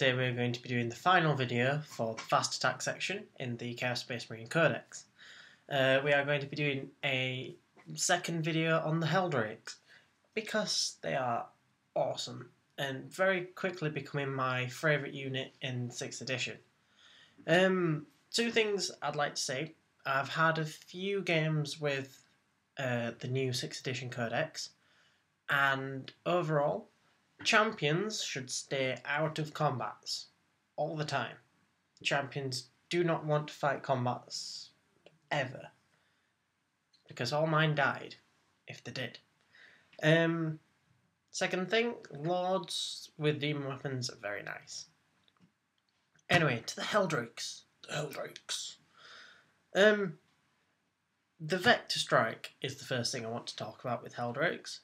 today we're going to be doing the final video for the fast attack section in the Chaos Space Marine Codex. We are going to be doing a second video on the Heldrakes because they are awesome and very quickly becoming my favourite unit in 6th edition. Two things I'd like to say. I've had a few games with the new 6th edition Codex, and overall champions should stay out of combats all the time. Champions do not want to fight combats ever, because all mine died if they did. Second thing, lords with demon weapons are very nice. Anyway, to the Heldrakes. The Vector Strike is the first thing I want to talk about with Heldrakes.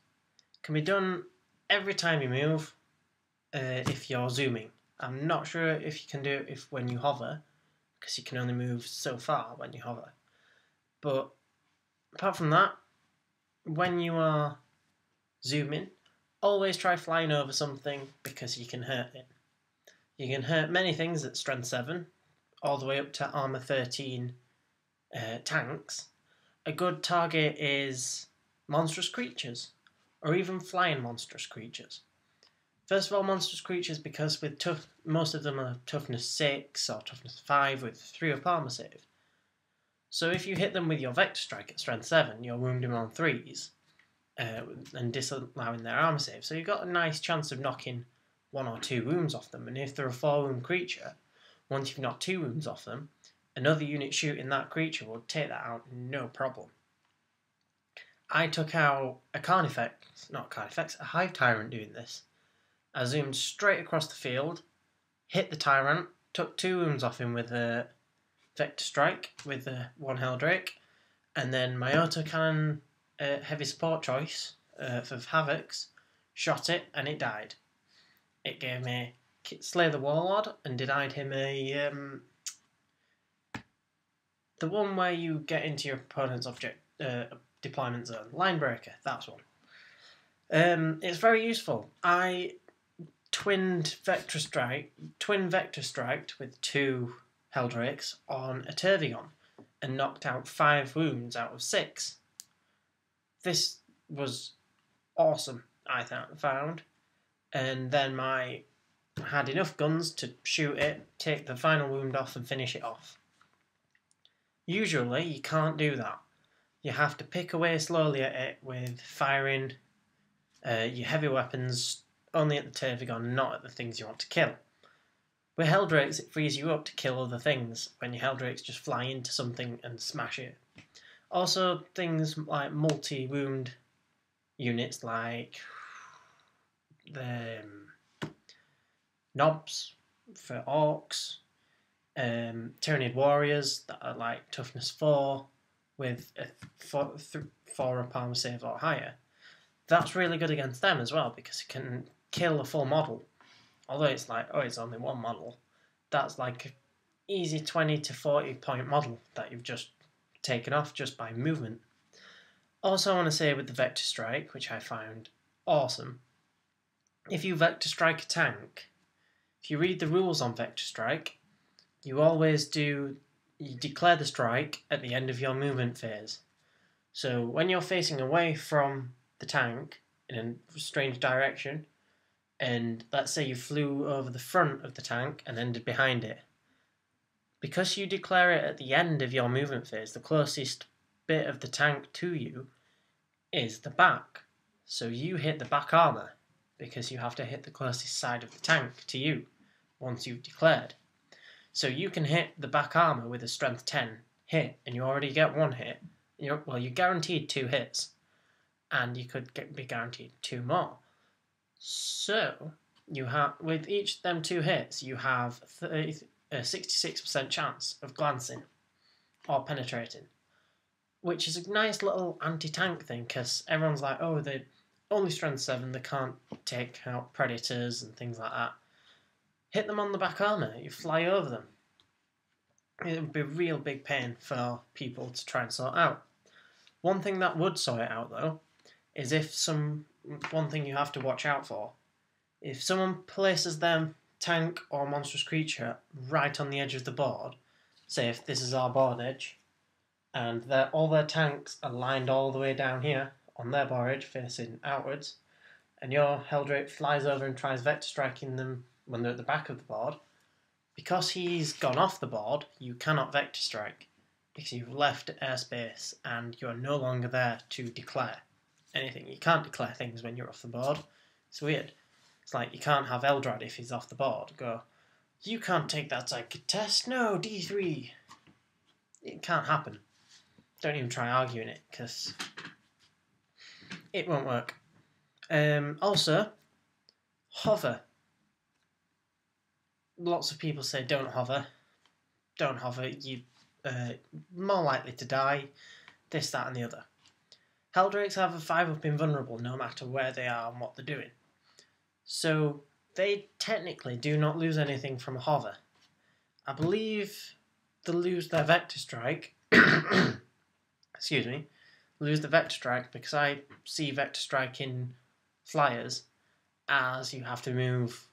Can be done every time you move if you're zooming. I'm not sure if you can do it when you hover, because you can only move so far when you hover. But apart from that, when you are zooming, always try flying over something, because you can hurt it. You can hurt many things at strength 7, all the way up to armor 13 tanks. A good target is monstrous creatures, or even flying monstrous creatures. First of all, monstrous creatures, because with most of them are toughness 6 or toughness 5 with 3 up armor save. So if you hit them with your Vector Strike at strength 7, you're wounding them on 3s and disallowing their armor save. So you've got a nice chance of knocking 1 or 2 wounds off them. And if they're a 4 wound creature, once you've knocked 2 wounds off them, another unit shooting that creature will take that out no problem. I took out a a Hive Tyrant doing this. I zoomed straight across the field, hit the Tyrant, took 2 wounds off him with a Vector Strike with one Heldrake, and then my autocannon heavy support choice for Heldrakes shot it and it died. It gave me Slay the Warlord and denied him the one where you get into your opponent's deployment zone. Linebreaker, that's one. It's very useful. I twin Vector Striked with 2 Heldrakes on a Tervigon and knocked out 5 wounds out of 6. This was awesome, I found. And then I had enough guns to shoot it, take the final wound off and finish it off. Usually you can't do that. You have to pick away slowly at it with firing your heavy weapons only at the Tervigon, not at the things you want to kill. With Heldrakes, it frees you up to kill other things when your Heldrakes just fly into something and smash it. Also, things like multi-wound units like the Knobs for Orcs, Tyrannid Warriors that are like toughness 4 with a 4 up armor save or higher. That's really good against them as well, because it can kill a full model. Although it's like, oh, it's only one model. That's like an easy 20 to 40 point model that you've just taken off just by movement. Also, I want to say with the Vector Strike, which I found awesome, if you Vector Strike a tank, if you read the rules on Vector Strike, you declare the strike at the end of your movement phase. So when you're facing away from the tank in a strange direction, and let's say you flew over the front of the tank and ended behind it, because you declare it at the end of your movement phase, the closest bit of the tank to you is the back. So you hit the back armor, because you have to hit the closest side of the tank to you once you've declared. So you can hit the back armor with a strength 10 hit, and you already get 1 hit. You're guaranteed 2 hits, and you could be guaranteed 2 more. So you have, with each of them 2 hits, you have a 66% chance of glancing or penetrating, which is a nice little anti-tank thing, because everyone's like, oh, they're only strength 7, they can't take out predators and things like that. Hit them on the back armor, you fly over them. It would be a real big pain for people to try and sort out. One thing that would sort it out, though, is one thing you have to watch out for. If someone places them tank or monstrous creature right on the edge of the board, say if this is our board edge, and all their tanks are lined all the way down here on their board edge facing outwards, and your Heldrake flies over and tries vector striking them when they're at the back of the board, because he's gone off the board, you cannot vector strike, because you've left airspace and you're no longer there to declare anything. You can't declare things when you're off the board. It's weird. It's like you can't have Eldrad if he's off the board. Go, you can't take that psychic test. No, D3. It can't happen. Don't even try arguing it, because it won't work. Also, hover. Lots of people say don't hover. Don't hover. You're more likely to die. This, that, and the other. Heldrakes have a 5-up invulnerable no matter where they are and what they're doing. So they technically do not lose anything from a hover. I believe they lose their vector strike. Excuse me. Lose the vector strike because I see vector strike in flyers as you have to move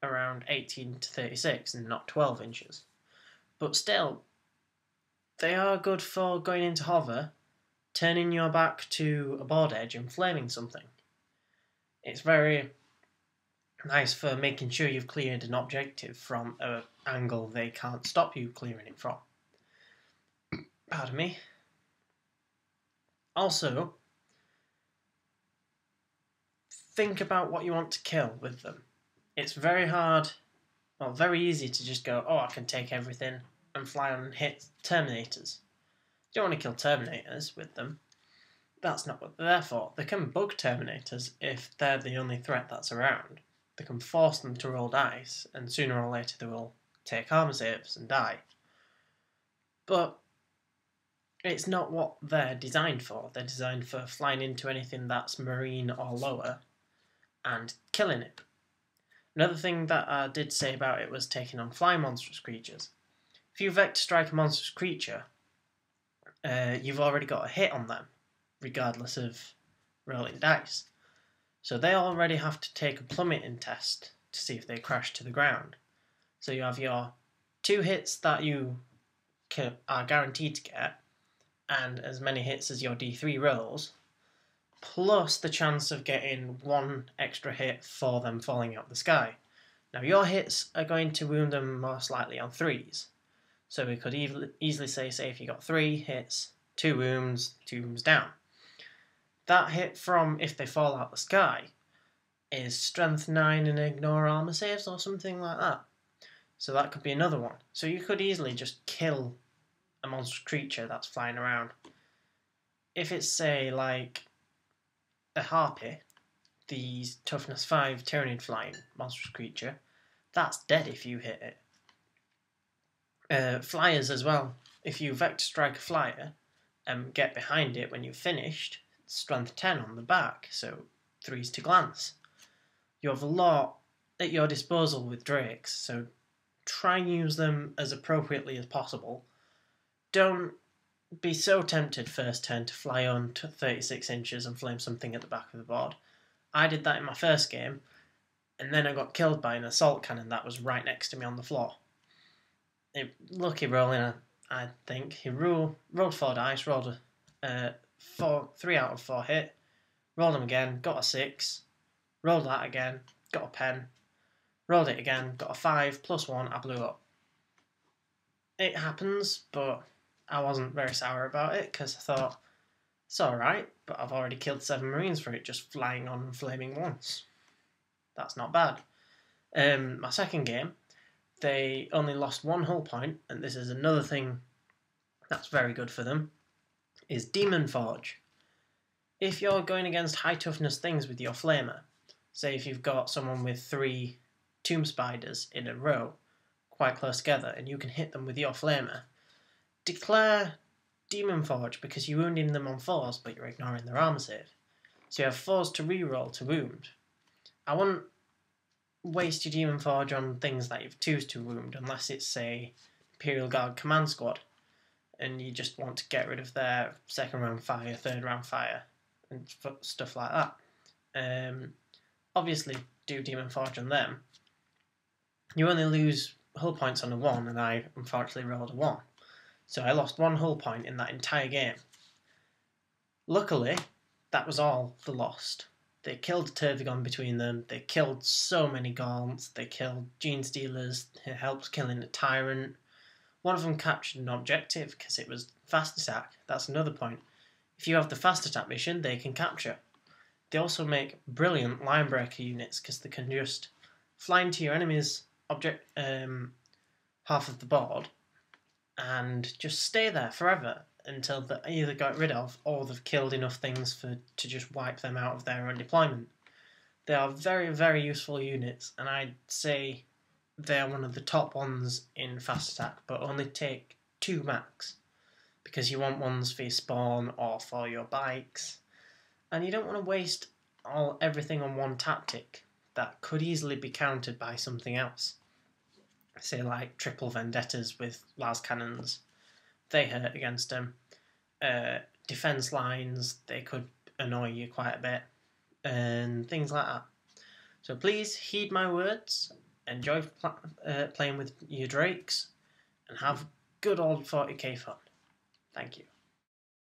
around 18 to 36 and not 12 inches. But still, they are good for going into hover, turning your back to a board edge and flaming something. It's very nice for making sure you've cleared an objective from an angle they can't stop you clearing it from. Pardon me. Also, think about what you want to kill with them. It's very hard, well, very easy to just go, oh, I can take everything and fly on and hit Terminators. You don't want to kill Terminators with them. That's not what they're there for. They can bug Terminators if they're the only threat that's around. They can force them to roll dice, and sooner or later they will take armor saves and die. But it's not what they're designed for. They're designed for flying into anything that's marine or lower and killing it. Another thing that I did say about it was taking on fly monstrous creatures. If you vector strike a monstrous creature, you've already got a hit on them, regardless of rolling dice. So they already have to take a plummeting test to see if they crash to the ground. So you have your 2 hits that you are guaranteed to get, and as many hits as your D3 rolls, plus the chance of getting 1 extra hit for them falling out of the sky. Now your hits are going to wound them most likely on 3s. So we could easily say if you got 3 hits, 2 wounds down. That hit from if they fall out the sky is strength 9 and ignore armor saves or something like that. So that could be another one. So you could easily just kill a monstrous creature that's flying around. If it's, say, like a harpy, the toughness 5 Tyranid flying monstrous creature, that's dead if you hit it. Flyers as well. If you vector strike a flyer and get behind it when you've finished, strength 10 on the back, so 3s to glance. You have a lot at your disposal with drakes, so try and use them as appropriately as possible. Don't be so tempted first turn to fly on to 36 inches and flame something at the back of the board. I did that in my first game, and then I got killed by an assault cannon that was right next to me on the floor. Lucky rolling, I think. He rolled 4 dice, rolled a 3 out of 4 hit, rolled them again, got a 6, rolled that again, got a pen, rolled it again, got a 5, plus 1, I blew up. It happens, but I wasn't very sour about it, because I thought, it's alright, but I've already killed 7 Marines for it just flying on and flaming once. That's not bad. My second game, they only lost 1 hull point, and this is another thing that's very good for them, is Demon Forge. If you're going against high toughness things with your flamer, say if you've got someone with 3 tomb spiders in a row, quite close together, and you can hit them with your flamer, declare Demon Forge because you're wounding them on 4s, but you're ignoring their armor save. So you have 4s to reroll to wound. I wouldn't waste your Demon Forge on things that you've 2s to wound, unless it's, say, Imperial Guard Command Squad, and you just want to get rid of their 2nd round fire, 3rd round fire, and stuff like that. Obviously, do Demon Forge on them. you only lose hull points on a 1, and I unfortunately rolled a 1. So I lost 1 hull point in that entire game. Luckily, that was all the lost. They killed a Tervigon between them, they killed so many Gaunts, they killed Gene Stealers, it helped killing a Tyrant. One of them captured an objective because it was fast attack. That's another point. If you have the fast attack mission, they can capture. They also make brilliant line breaker units because they can just fly into your enemy's object half of the board and just stay there forever until they either got rid of or they've killed enough things to just wipe them out of their own deployment. They are very, very useful units, and I'd say they're one of the top ones in fast attack, but only take 2 max, because you want ones for your spawn or for your bikes, and you don't want to waste everything on one tactic that could easily be countered by something else. Say like triple vendettas with las cannons, they hurt against them. Defense lines, they could annoy you quite a bit, and things like that. So please heed my words, enjoy playing with your drakes, and have good old 40k fun. Thank you.